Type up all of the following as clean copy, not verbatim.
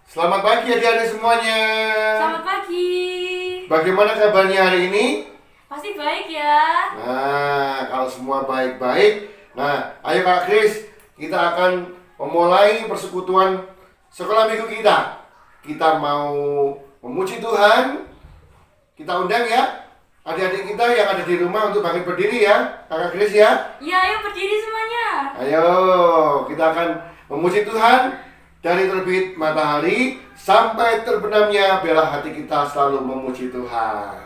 Selamat pagi adik-adik semuanya. Selamat pagi. Bagaimana kabarnya hari ini? Pasti baik ya. Nah, kalau semua baik-baik, ayo Kak Kris, kita akan memulai persekutuan sekolah minggu kita. Kita mau memuji Tuhan. Kita undang ya adik-adik kita yang ada di rumah untuk bangkit berdiri ya, Kakak Kris ya. Ya, ayo berdiri semuanya. Ayo, kita akan memuji Tuhan. Dari terbit matahari sampai terbenamnya, biarlah hati kita selalu memuji Tuhan.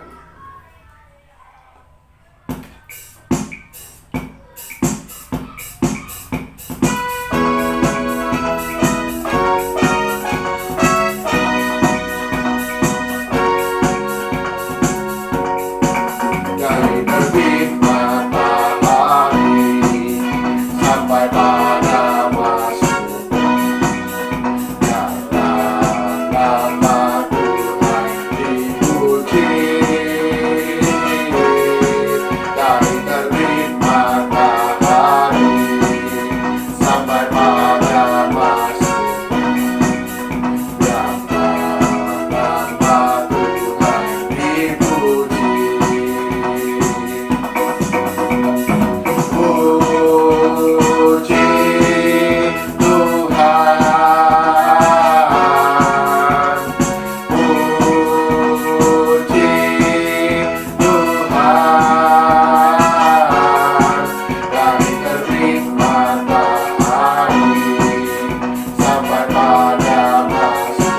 Dari terbit matahari sampai pada masuk nama Tuhan dipuji. Dari terbit matahari sampai pada masuk nama Tuhan dipuji. Puji Tuhan, puji Tuhan. Dari terbit matahari sampai pada masuk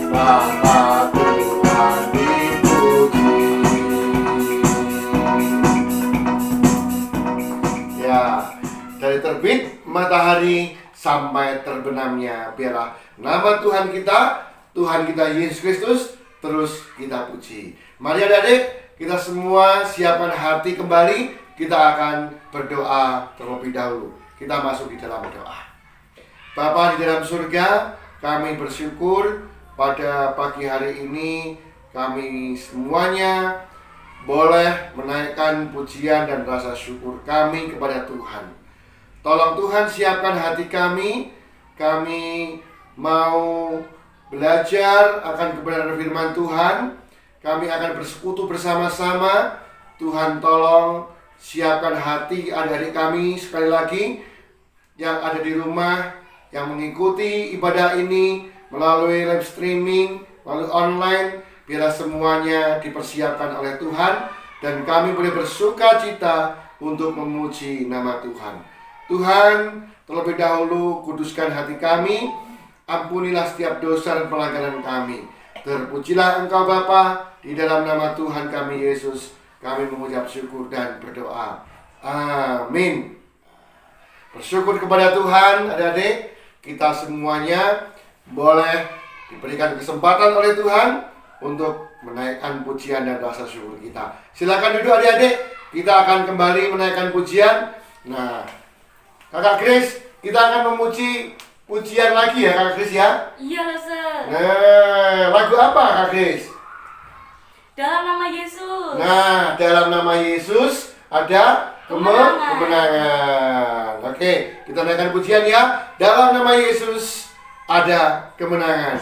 nama Tuhan dipuji. Ya, dari terbit matahari sampai terbenamnya, biarlah nama Tuhan kita Yesus Kristus terus kita puji. Mari adik-adik, kita semua siapkan hati kembali. Kita akan berdoa terlebih dahulu. Kita masuk di dalam doa. Bapa di dalam surga, kami bersyukur pada pagi hari ini kami semuanya boleh menaikkan pujian dan rasa syukur kami kepada Tuhan. Tolong Tuhan siapkan hati kami. Kami mau belajar akan kebenaran firman Tuhan. Kami akan bersekutu bersama-sama. Tuhan tolong siapkan hati adik-adik kami sekali lagi yang ada di rumah, yang mengikuti ibadah ini melalui live streaming, melalui online. Biarlah semuanya dipersiapkan oleh Tuhan dan kami boleh bersuka cita untuk memuji nama Tuhan. Tuhan, terlebih dahulu kuduskan hati kami, ampunilah setiap dosa dan pelanggaran kami. Terpujilah Engkau Bapa, di dalam nama Tuhan kami Yesus, kami mengucap syukur dan berdoa. Amin. Bersyukur kepada Tuhan, adik-adik, kita semuanya boleh diberikan kesempatan oleh Tuhan untuk menaikkan pujian dan rasa syukur kita. Silakan duduk adik-adik, kita akan kembali menaikkan pujian. Nah, Kakak Kris, kita akan memuji pujian lagi ya Kakak Kris ya? Iya, Lester. Nah, lagu apa Kakak Kris? Dalam nama Yesus. Nah, dalam nama Yesus ada kemenangan. Oke, kita naikkan pujian ya. Dalam nama Yesus ada kemenangan.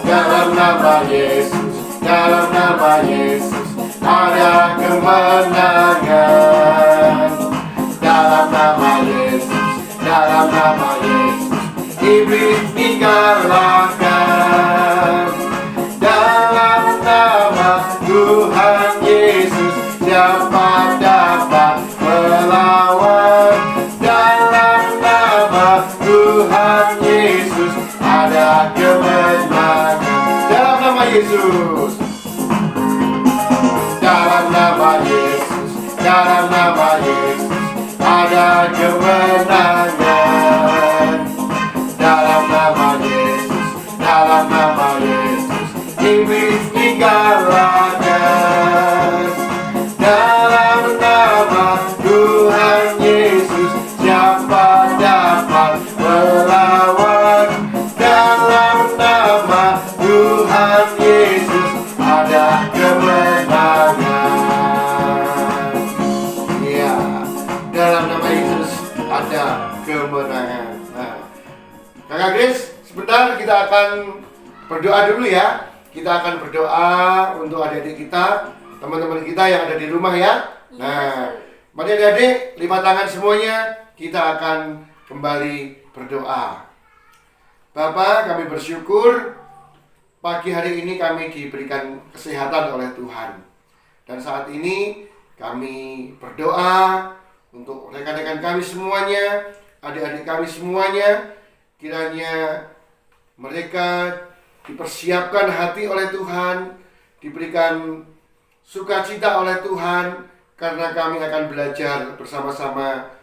Dalam nama Yesus, dalam nama Yesus ada kemenangan. Dalam nama Yesus, dalam nama Yesus iblis dikalahkan. Dalam nama Tuhan Yesus siapa dapat melawan? Dalam nama Tuhan Yesus ada kemenangan. Dalam nama Yesus, dalam nama Yesus, dalam nama Yesus ada kemenangan. Dalam nama Yesus, dalam nama Yesus iblis dikalahkan. Dalam nama Tuhan Yesus siapa dapat melawan? jangan. Nah, Kakak Grace, sebentar kita akan berdoa dulu ya. Kita akan berdoa untuk adik-adik kita, teman-teman kita yang ada di rumah ya. Nah, mari adik-adik, lipat tangan semuanya. Kita akan kembali berdoa. Bapak, kami bersyukur pagi hari ini kami diberikan kesehatan oleh Tuhan. Dan saat ini kami berdoa untuk rekan-rekan kami semuanya, adik-adik kami semuanya. Kiranya mereka dipersiapkan hati oleh Tuhan, diberikan sukacita oleh Tuhan, karena kami akan belajar bersama-sama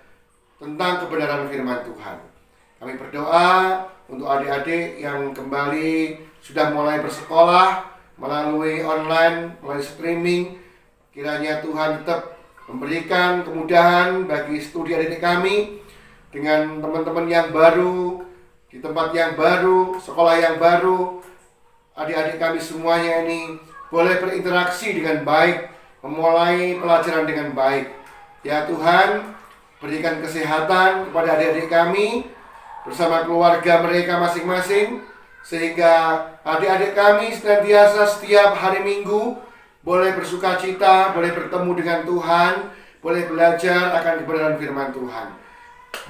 tentang kebenaran firman Tuhan. Kami berdoa untuk adik-adik yang kembali sudah mulai bersekolah melalui online, melalui streaming. Kiranya Tuhan tetap memberikan kemudahan bagi studi adik-adik kami dengan teman-teman yang baru, di tempat yang baru, sekolah yang baru. Adik-adik kami semuanya ini boleh berinteraksi dengan baik, memulai pelajaran dengan baik. Ya Tuhan, berikan kesehatan kepada adik-adik kami bersama keluarga mereka masing-masing, sehingga adik-adik kami senantiasa setiap hari Minggu boleh bersukacita, boleh bertemu dengan Tuhan, boleh belajar akan kebenaran firman Tuhan.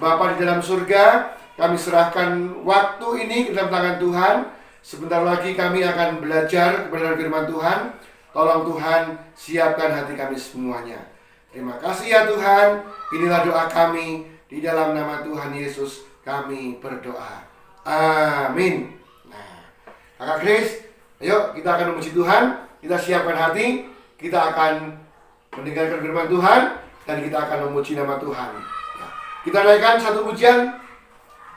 Bapa di dalam surga, kami serahkan waktu ini ke dalam tangan Tuhan. Sebentar lagi kami akan belajar kebenaran firman Tuhan. Tolong Tuhan, siapkan hati kami semuanya. Terima kasih ya Tuhan. Inilah doa kami. Di dalam nama Tuhan Yesus kami berdoa. Amin. Nah, Kakak Grace, ayo kita akan memuji Tuhan. Kita siapkan hati. Kita akan mendengarkan firman Tuhan. Dan kita akan memuji nama Tuhan. Ya. Kita naikkan satu pujian.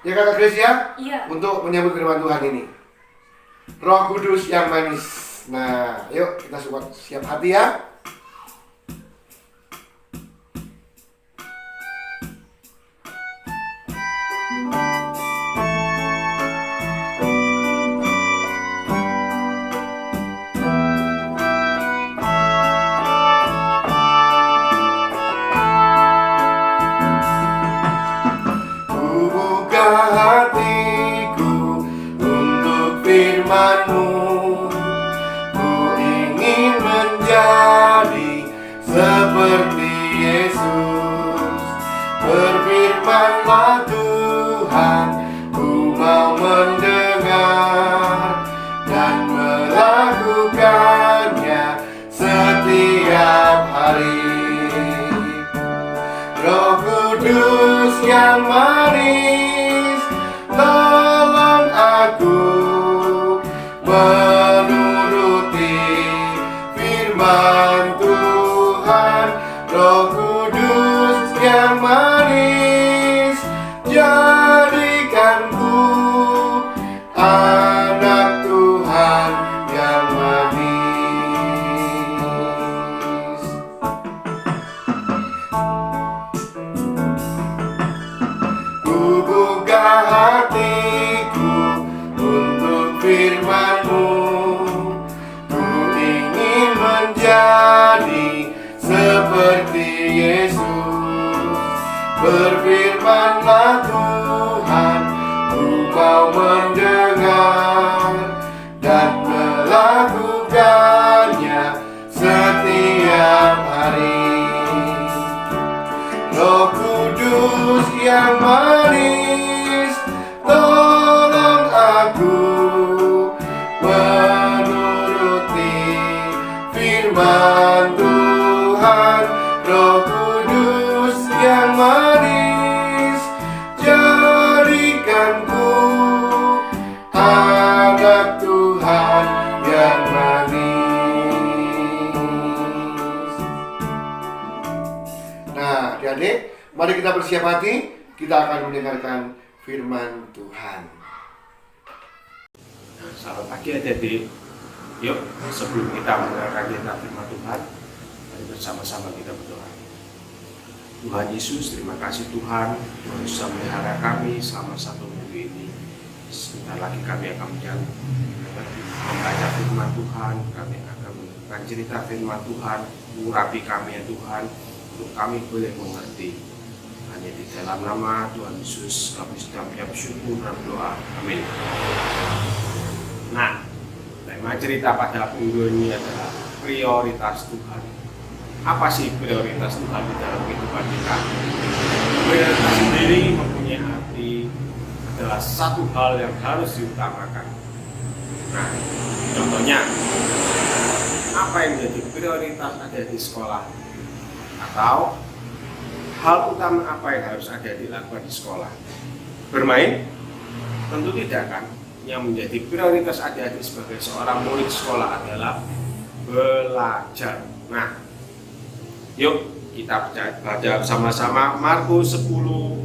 Ya Kakak Grace ya? Iya. Untuk menyambut firman Tuhan ini. Roh Kudus yang manis. Nah, yuk kita siap hati ya. Hatiku untuk firman-Mu, ku ingin menjadi seperti Yesus. Berfirman-Lah Tuhan, ku mau mendengar dan melakukannya setiap hari. Roh Kudus yang manis, tolong aku menuruti firman Tuhan. Roh Kudus yang manis, jadikanku anak Tuhan yang manis. Ku buka hatiku untuk firman-Mu, ku ingin menjadi seperti Yesus. Berfirman-Lah Tuhan, ku mau mendengar dan melakukannya setiap hari. Roh Kudus yang manis, tolong aku menuruti firman Tuhan. Roh Kudus yang manis, jadikanku anak Tuhan yang manis. Nah, adik-adik, mari kita bersiap hati. Kita akan mendengarkan firman Tuhan. Selamat pagi adik-adik. Yuk, sebelum kita mendengarkan firman Tuhan, mari bersama-sama kita berdoa. Tuhan Yesus, terima kasih Tuhan sudah memelihara kami selama satu minggu ini. Sebentar lagi kami akan membaca firman Tuhan, kami akan mendengarkan cerita firman Tuhan, urapi kami ya Tuhan, untuk kami boleh mengerti. Hanya di dalam nama Tuhan Yesus kami sudah mengucap syukur dan doa. Amin. Nah, tema cerita pada minggu ini adalah prioritas Tuhan. Apa sih prioritas Tuhan di dalam kehidupan kita? Prioritas sendiri mempunyai arti adalah satu hal yang harus diutamakan. Nah, contohnya, apa yang menjadi prioritas ada di sekolah? Atau hal utama apa yang harus ada dilakukan di sekolah? Bermain? Tentu tidak kan. Yang menjadi prioritas adik-adik sebagai seorang murid sekolah adalah belajar. Nah, yuk kita baca bersama-sama Markus 10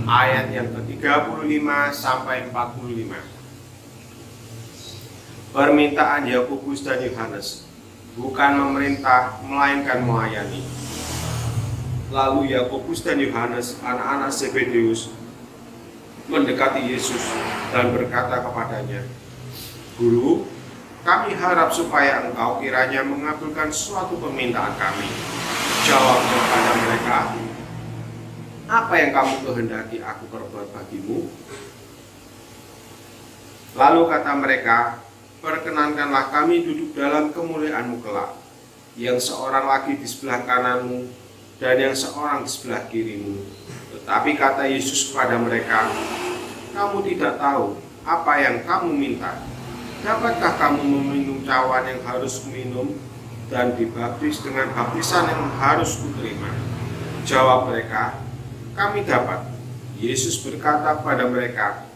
ayat yang ke-35 sampai 45. Permintaan Yakobus dan Yohanes, bukan memerintah melainkan melayani. Lalu Yakobus dan Yohanes, anak-anak Zebedeus, mendekati Yesus dan berkata kepadanya, "Guru, kami harap supaya engkau kiranya mengabulkan suatu permintaan kami." Jawab kepada mereka, "Apa yang kamu kehendaki aku perbuat bagimu?" Lalu kata mereka, "Perkenankanlah kami duduk dalam kemuliaan-Mu kelak, yang seorang lagi di sebelah kananmu dan yang seorang di sebelah kirimu." Tetapi kata Yesus kepada mereka, "Kamu tidak tahu apa yang kamu minta. Dapatkah kamu meminum cawan yang harus kuminum dan dibaptis dengan baptisan yang harus kuterima?" Jawab mereka, "Kami dapat." Yesus berkata kepada mereka,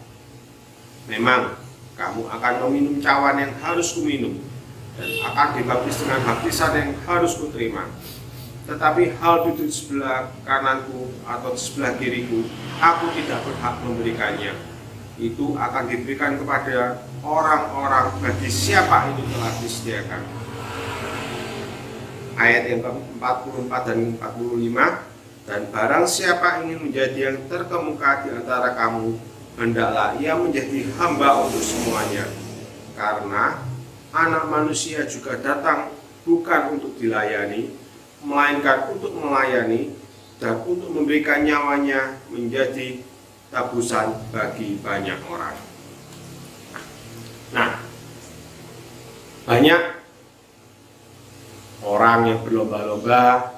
"Memang kamu akan meminum cawan yang harus kuminum dan akan dibaptis dengan baptisan yang harus kuterima. Tetapi hal duduk sebelah kananku atau sebelah kiriku, aku tidak berhak memberikannya. Itu akan diberikan kepada orang-orang bagi siapa itu telah disediakan." Ayat yang ke-44 dan 45, "Dan barang siapa ingin menjadi yang terkemuka di antara kamu, hendaklah ia menjadi hamba untuk semuanya. Karena Anak Manusia juga datang bukan untuk dilayani, melainkan untuk melayani dan untuk memberikan nyawanya menjadi tebusan bagi banyak orang." Nah, banyak orang yang berlomba-lomba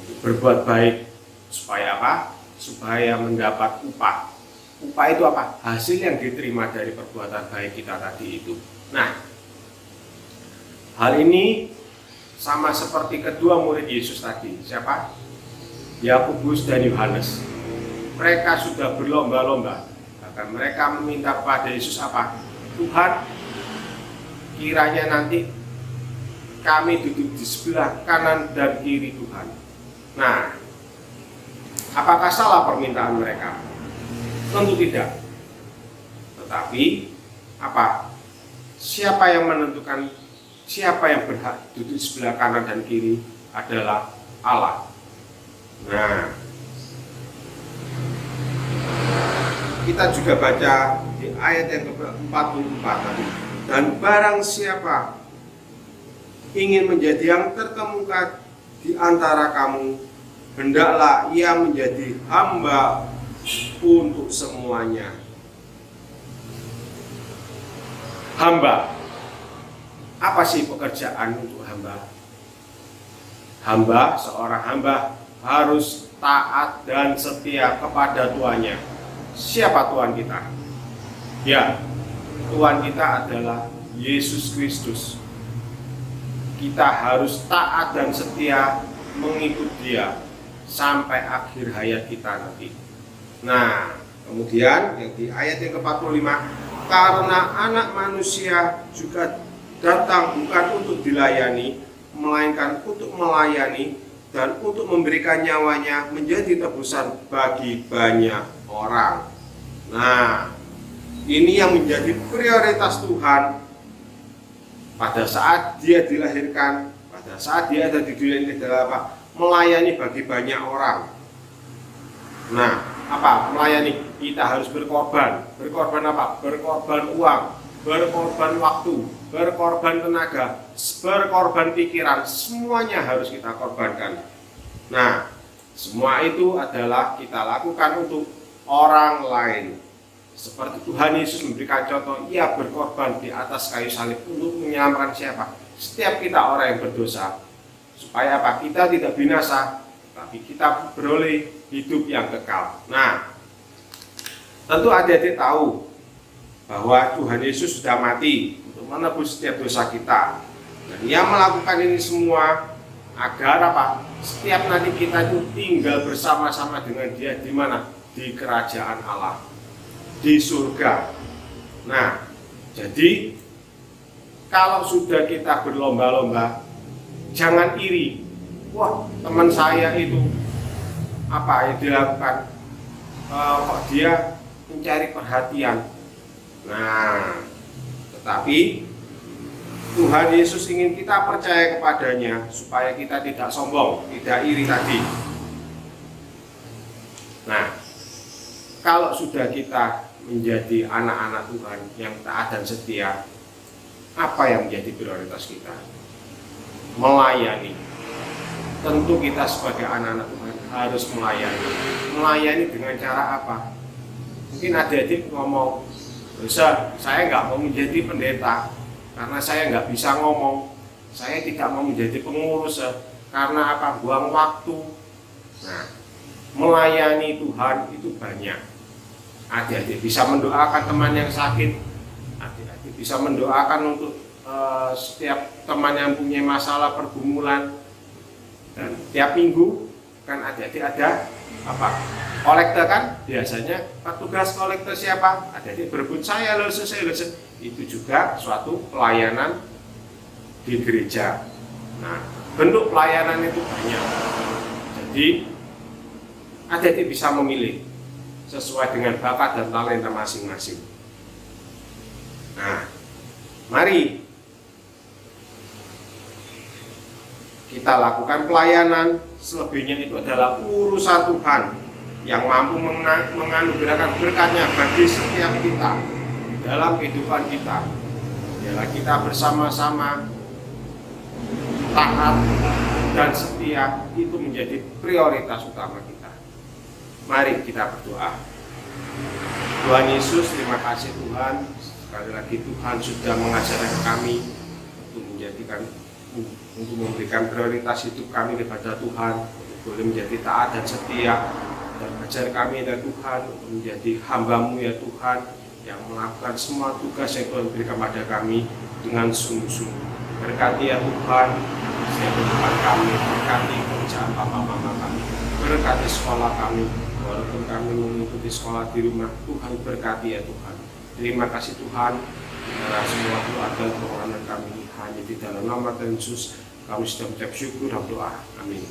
untuk berbuat baik supaya apa? Supaya mendapat upah. Upah itu apa? Hasil yang diterima dari perbuatan baik kita tadi itu. Nah, hal ini sama seperti kedua murid Yesus tadi. Siapa? Yakobus dan Yohanes. Mereka sudah berlomba-lomba. Bahkan mereka meminta kepada Yesus apa? "Tuhan, kiranya nanti kami duduk di sebelah kanan dan kiri Tuhan." Nah, apakah salah permintaan mereka? Tentu tidak. Tetapi apa? Siapa yang menentukan siapa yang berhak duduk di sebelah kanan dan kiri adalah Allah. Nah, kita juga baca di ayat yang ke-44 tadi. "Dan barang siapa ingin menjadi yang terkemuka di antara kamu, hendaklah ia menjadi hamba untuk semuanya." Hamba. Apa sih pekerjaan untuk hamba? Hamba, seorang hamba harus taat dan setia kepada tuannya. Siapa Tuhan kita? Ya, Tuhan kita adalah Yesus Kristus. Kita harus taat dan setia mengikut Dia sampai akhir hayat kita nanti. Nah, kemudian yang di ayat yang ke-45, "Karena Anak Manusia juga datang bukan untuk dilayani, melainkan untuk melayani dan untuk memberikan nyawanya menjadi tebusan bagi banyak orang." Nah, ini yang menjadi prioritas Tuhan pada saat Dia dilahirkan, pada saat Dia ada di dunia ini adalah apa? Melayani bagi banyak orang. Nah, apa? Melayani, kita harus berkorban. Berkorban apa? Berkorban uang, berkorban waktu, berkorban tenaga, berkorban pikiran, semuanya harus kita korbankan. Nah, semua itu adalah kita lakukan untuk orang lain. Seperti Tuhan Yesus memberikan contoh, Ia berkorban di atas kayu salib untuk menyelamatkan siapa? Setiap kita orang yang berdosa. Supaya apa? Kita tidak binasa, tapi kita beroleh hidup yang kekal. Nah, tentu adik-adik tahu bahwa Tuhan Yesus sudah mati untuk menebus setiap dosa kita. Dan Ia melakukan ini semua agar apa? Setiap nanti kita itu tinggal bersama-sama dengan Dia di mana? Di kerajaan Allah, di surga. Nah, jadi kalau sudah kita berlomba-lomba, jangan iri. Wah, teman saya itu apa yang dilakukan? Kok dia mencari perhatian? Nah, tetapi Tuhan Yesus ingin kita percaya kepadanya supaya kita tidak sombong, tidak iri tadi. Nah, kalau sudah kita menjadi anak-anak Tuhan yang taat dan setia, apa yang menjadi prioritas kita? Melayani. Tentu kita sebagai anak-anak Tuhan harus melayani. Melayani dengan cara apa? Mungkin adik-adik ngomong, "Ustaz, saya nggak mau menjadi pendeta karena saya nggak bisa ngomong. Saya tidak mau menjadi pengurus karena apa? Buang waktu." Nah, melayani Tuhan itu banyak. Adik-adik bisa mendoakan teman yang sakit. Adik-adik bisa mendoakan untuk setiap teman yang punya masalah pergumulan. Dan tiap minggu kan adik-adik ada apa? Kolektor kan? Biasanya petugas kolektor siapa? Adik-adik berebut saya loh, itu juga suatu pelayanan di gereja. Nah, bentuk pelayanan itu banyak. Jadi adik-adik bisa memilih sesuai dengan bakat dan talenta masing-masing. Nah, mari kita lakukan pelayanan, selebihnya itu adalah urusan Tuhan yang mampu menganugerahkan berkat-Nya bagi setiap kita dalam kehidupan kita. Biarlah kita bersama-sama taat dan setia, itu menjadi prioritas utama kita. Mari kita berdoa. Tuhan Yesus, terima kasih Tuhan. Sekali lagi Tuhan sudah mengajarkan kami untuk memberikan prioritas hidup kami kepada Tuhan, boleh menjadi taat dan setia, dan ajar kami ya Tuhan untuk menjadi hamba-Mu ya Tuhan, yang melakukan semua tugas yang Tuhan berikan kepada kami dengan sungguh-sungguh. Berkati ya Tuhan setiap kehidupan kami, berkati pekerjaan papa-mama kami, berkati sekolah kami, walaupun kami mengikuti sekolah di rumah, Tuhan berkati ya Tuhan. Terima kasih Tuhan, karena semua keluarga permohonan kami hanya di dalam nama Tuhan Yesus kami sudah mengucap syukur dan doa. Amin.